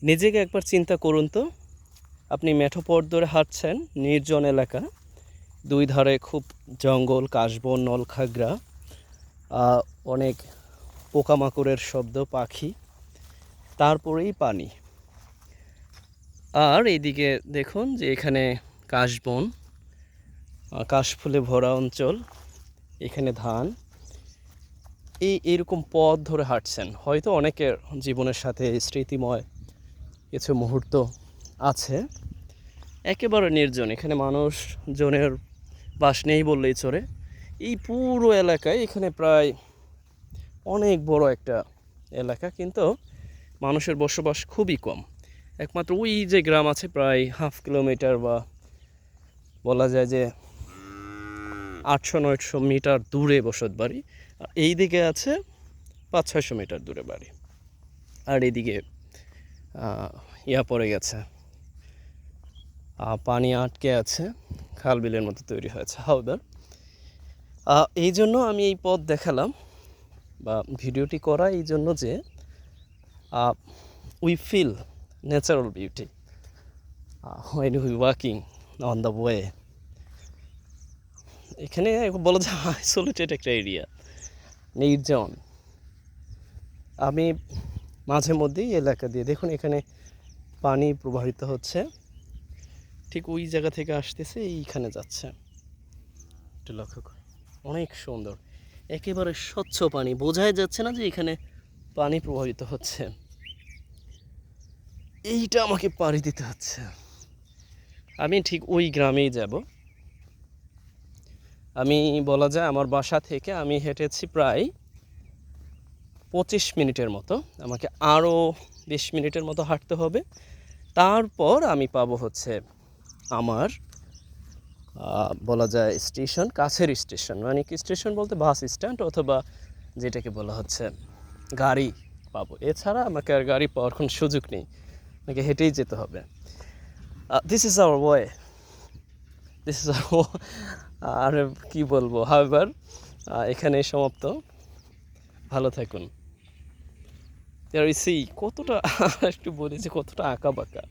নিজেকে একবার চিন্তা করুন তো, আপনি মেঠো পথ ধরে হাঁটছেন, নির্জন এলাকা, দুই ধারে খুব জঙ্গল, কাশবন, নলখাগড়া, অনেক পোকামাকড়ের শব্দ, পাখি, তারপরেই পানি। আর এইদিকে দেখুন যে এখানে কাশবন, কাশফুলে ভরা অঞ্চল, এখানে ধান। এইরকম পথ ধরে হাঁটছেন, হয়তো অনেকের জীবনের সাথে স্মৃতিময় কিছু মুহূর্ত আছে। একেবারে নির্জন, এখানে মানুষজনের বাস নেই বললেই চলে। এই পুরো এলাকায় এখানে প্রায় অনেক বড় একটা এলাকা, কিন্তু মানুষের বসবাস খুবই কম। একমাত্র ওই যে গ্রাম আছে প্রায় 1/2 কিলোমিটার বা বলা যায় যে 800-900 মিটার দূরে বসত বাড়ি। আর এই দিকে আছে 500-600 মিটার দূরে বাড়ি। আর এইদিকে ইয়া পড়ে গেছে, পানি আটকে আছে, খাল বিলের মতো তৈরি হয়েছে। হাওদার এই জন্য আমি এই পথ দেখালাম বা ভিডিওটি করা এই জন্য যে we feel natural beauty when we walking on the way. এখানে বলা যায় আইসোলেটেড একটা এরিয়া, নির্জন। আমি মাঝে মধ্যেই এলাকা দিয়ে দেখুন এখানে পানি প্রবাহিত হচ্ছে, ঠিক ওই জায়গা থেকে আসতেছে, এইখানে যাচ্ছে। একটু লক্ষ্য কর, অনেক সুন্দর, একেবারে স্বচ্ছ পানি, বোঝাই যাচ্ছে না যে এখানে পানি প্রবাহিত হচ্ছে। এইটা আমাকে পাড়ি দিতে হচ্ছে। আমি ঠিক ওই গ্রামেই যাব। আমি বলা যায় আমার বাসা থেকে আমি হেঁটেছি প্রায় 25 মিনিটের মতো, আমাকে আরও 20 মিনিটের মতো হাঁটতে হবে। তারপর আমি পাবো হচ্ছে আমার বলা যায় স্টেশন, কাছের স্টেশন, মানে কি স্টেশন বলতে বাস স্ট্যান্ড অথবা যেটাকে বলা হচ্ছে গাড়ি পাবো। এছাড়া আমাকে আর গাড়ি পাওয়ার কোনো সুযোগ নেই, আমাকে হেঁটেই যেতে হবে। This is our way, this is our, আর কী বলবো। হাউএভার এখানে সমাপ্ত। ভালো থাকুন। কতটা একটু বলি যে কতটা আঁকা বাঁকা।